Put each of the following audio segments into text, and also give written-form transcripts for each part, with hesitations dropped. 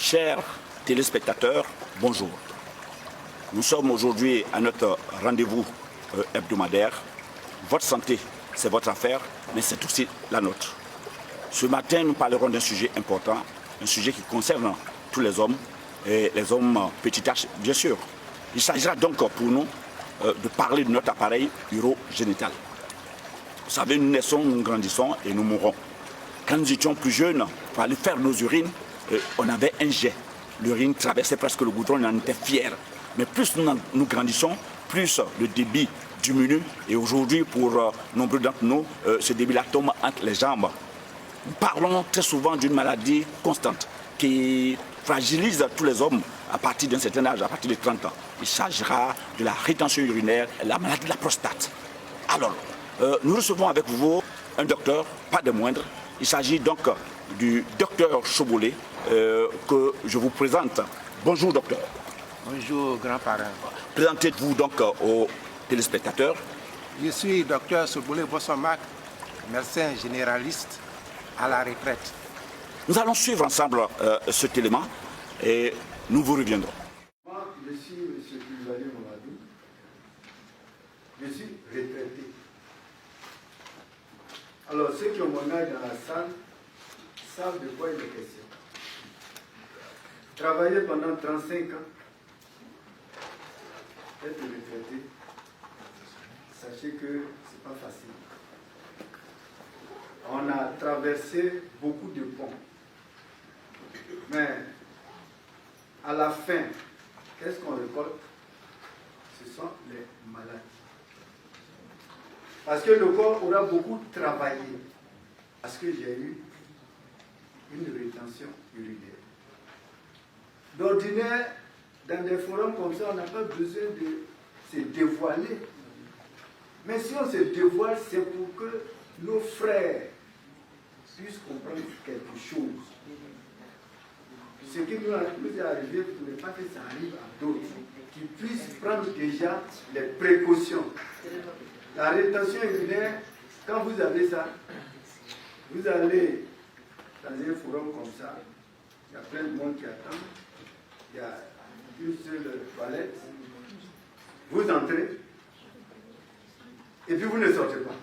Chers téléspectateurs, bonjour. Nous sommes aujourd'hui à notre rendez-vous hebdomadaire. Votre santé, c'est votre affaire, mais c'est aussi la nôtre. Ce matin, nous parlerons d'un sujet important, un sujet qui concerne tous les hommes, et les hommes petit h, bien sûr. Il s'agira donc pour nous de parler de notre appareil urogénital. Vous savez, nous naissons, nous grandissons et nous mourrons. Quand nous étions plus jeunes, pour aller faire nos urines, on avait un jet. L'urine traversait presque le goudron, on en était fiers. Mais plus nous grandissons, plus le débit diminue. Et aujourd'hui, pour nombreux d'entre nous, ce débit-là tombe entre les jambes. Nous parlons très souvent d'une maladie constante qui fragilise tous les hommes à partir d'un certain âge, à partir de 30 ans. Il s'agira de la rétention urinaire, la maladie de la prostate. Alors, nous recevons avec vous un docteur, pas de moindre. Il s'agit donc du docteur Chobolé que je vous présente. Bonjour docteur. Bonjour grand-parent. Présentez-vous donc aux téléspectateurs. Je suis docteur Chobolé Bossomac, médecin généraliste à la retraite. Nous allons suivre ensemble cet élément et nous vous reviendrons. Moi, je suis M. Koulibaly Mamadou. Je suis retraité. Alors, ceux qui ont mon âge dans la salle savent de quoi il est question. Travailler pendant 35 ans, être retraité, sachez que ce n'est pas facile. On a traversé beaucoup de ponts. Mais à la fin, qu'est-ce qu'on récolte? Ce sont les maladies. Parce que le corps aura beaucoup travaillé. Parce que j'ai eu une rétention urinaire. D'ordinaire, dans des forums comme ça, on n'a pas besoin de se dévoiler. Mais si on se dévoile, c'est pour que nos frères puissent comprendre quelque chose. Ce qui nous est arrivé, vous ne voulez pas que ça arrive à d'autres, qui puissent prendre déjà les précautions. La rétention urinaire, quand vous avez ça, vous allez dans un forum comme ça, il y a plein de monde qui attend, il y a une seule toilette, vous entrez, et puis vous ne sortez pas.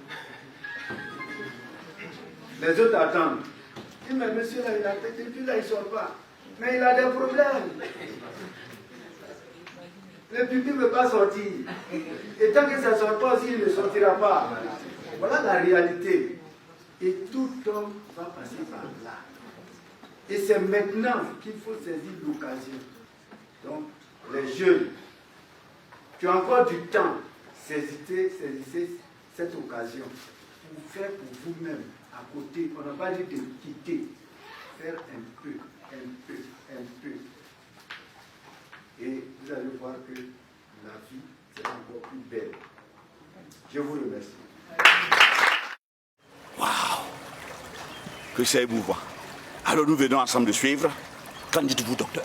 Les autres attendent. Ils disent, mais monsieur là, il a fait, et puis là, il ne sort pas. Mais il a des problèmes. Le pipi ne veut pas sortir. Et tant que ça ne sort pas aussi, il ne sortira pas. Voilà la réalité. Et tout homme va passer par là. Et c'est maintenant qu'il faut saisir l'occasion. Donc, les jeunes, qui ont encore du temps, saisissez cette occasion pour faire pour vous-même, à côté. On n'a pas dit de quitter. Faire un peu. Et vous allez voir que la vie sera encore plus belle. Je vous remercie. Waouh! Que c'est émouvant. Alors nous venons ensemble de suivre. Qu'en dites-vous, docteur?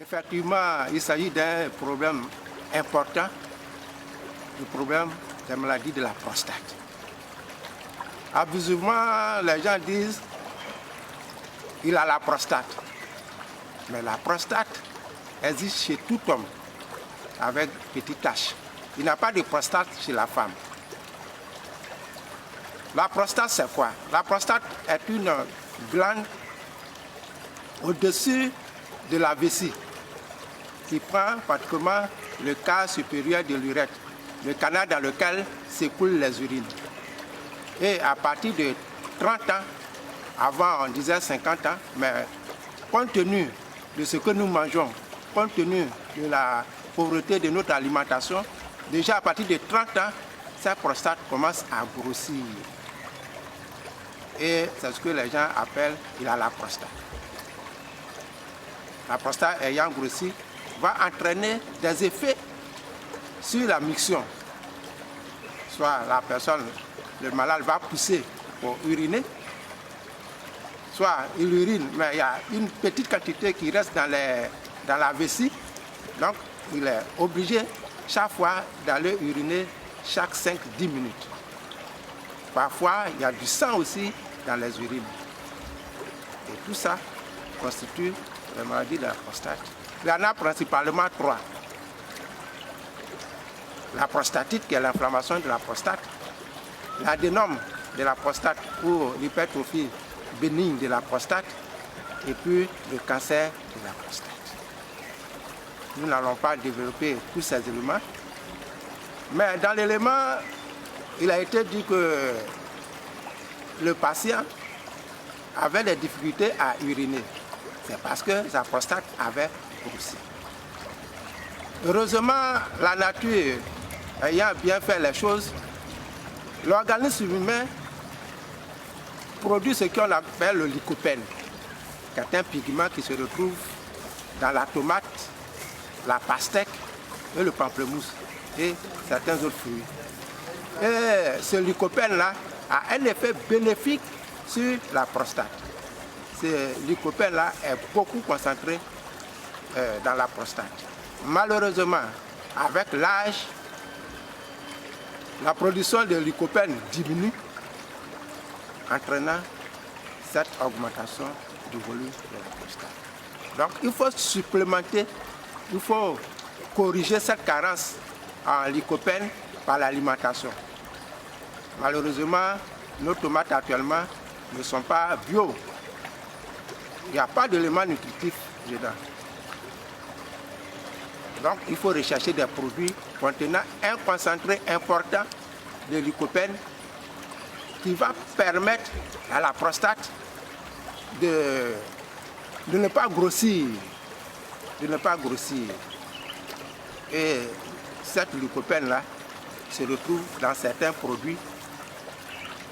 Effectivement, il s'agit d'un problème important, le problème des maladies de la prostate. Abusivement, les gens disent qu'il a la prostate. Mais la prostate existe chez tout homme avec petite tache. Il n'y a pas de prostate chez la femme. La prostate, c'est quoi? La prostate est une glande au-dessus de la vessie qui prend pratiquement le quart supérieur de l'urètre, le canal dans lequel s'écoulent les urines. Et à partir de 30 ans, avant on disait 50 ans, mais compte tenu de ce que nous mangeons, compte tenu de la pauvreté de notre alimentation, déjà à partir de 30 ans, cette prostate commence à grossir. Et c'est ce que les gens appellent il a la prostate. La prostate ayant grossi va entraîner des effets sur la miction. Soit la personne, le malade va pousser pour uriner, soit il urine, mais il y a une petite quantité qui reste dans la vessie, donc il est obligé chaque fois d'aller uriner chaque 5-10 minutes. Parfois, il y a du sang aussi dans les urines. Et tout ça constitue la maladie de la prostate. Il y en a principalement 3. La prostatite, qui est l'inflammation de la prostate. L'adénome de la prostate ou l'hypertrophie bénigne de la prostate. Et puis le cancer de la prostate. Nous n'allons pas développer tous ces éléments. Mais dans l'élément, il a été dit que le patient avait des difficultés à uriner. C'est parce que sa prostate avait grossi. Heureusement, la nature ayant bien fait les choses, l'organisme humain produit ce qu'on appelle le lycopène, qui est un pigment qui se retrouve dans la tomate, la pastèque et le pamplemousse et certains autres fruits. Et ce lycopène-là a un effet bénéfique sur la prostate. Ce lycopène-là est beaucoup concentré dans la prostate. Malheureusement, avec l'âge, la production de lycopène diminue, entraînant cette augmentation du volume de la prostate. Donc il faut supplémenter, il faut corriger cette carence en lycopène par l'alimentation. Malheureusement, nos tomates actuellement ne sont pas bio. Il n'y a pas d'éléments nutritifs dedans. Donc il faut rechercher des produits contenant un concentré important de lycopène qui va permettre à la prostate de ne pas grossir. Et cette lycopène-là se retrouve dans certains produits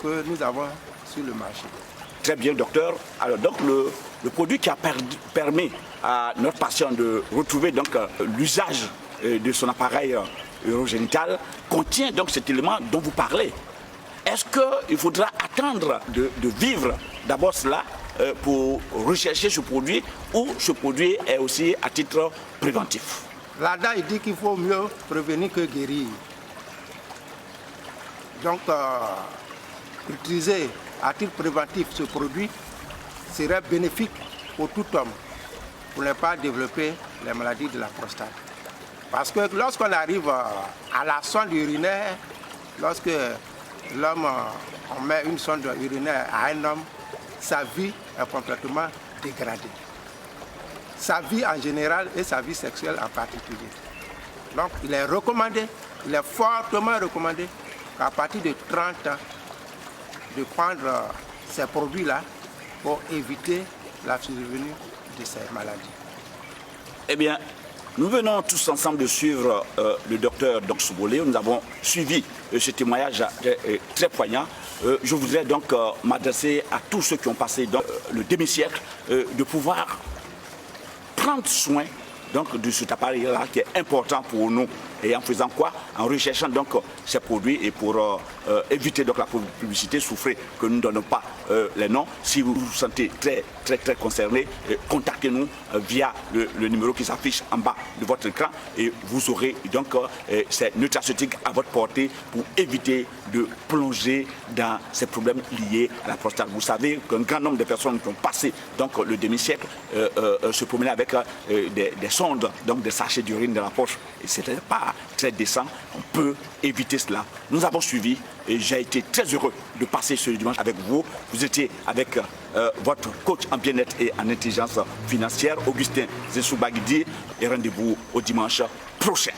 que nous avons sur le marché. Très bien, docteur. Alors, donc, le produit qui a permis à notre patient de retrouver l'usage de son appareil urogénital contient donc cet élément dont vous parlez. Est-ce qu'il faudra attendre de vivre d'abord cela pour rechercher ce produit ou ce produit est aussi à titre préventif? Là-dedans, il dit qu'il faut mieux prévenir que guérir. Donc, utiliser à titre préventif ce produit serait bénéfique pour tout homme pour ne pas développer les maladies de la prostate. Parce que lorsqu'on arrive à la sonde urinaire, lorsque l'homme, on met une sonde urinaire à un homme, sa vie est complètement dégradée. Sa vie en général et sa vie sexuelle en particulier. Donc il est recommandé, il est fortement recommandé qu'à partir de 30 ans, de prendre ces produits-là pour éviter la survenue de ces maladies. Eh bien, nous venons tous ensemble de suivre le docteur Soubolé. Nous avons suivi ce témoignage très poignant. Je voudrais donc m'adresser à tous ceux qui ont passé dans le demi-siècle de pouvoir prendre soin donc, de cet appareil-là qui est important pour nous. Et en faisant quoi? En recherchant donc ces produits et pour éviter donc la publicité, souffrez que nous ne donnons pas les noms. Si vous vous sentez très concerné, contactez-nous via le numéro qui s'affiche en bas de votre écran et vous aurez donc ces nutraceutiques à votre portée pour éviter de plonger dans ces problèmes liés à la prostate. Vous savez qu'un grand nombre de personnes qui ont passé donc le demi-siècle se promenaient avec des sondes, donc des sachets d'urine dans la poche. Et ce n'était pas très décent, on peut éviter cela. Nous avons suivi et j'ai été très heureux de passer ce dimanche avec vous. Vous étiez avec votre coach en bien-être et en intelligence financière, Augustin Zessou Baguidi, et rendez-vous au dimanche prochain.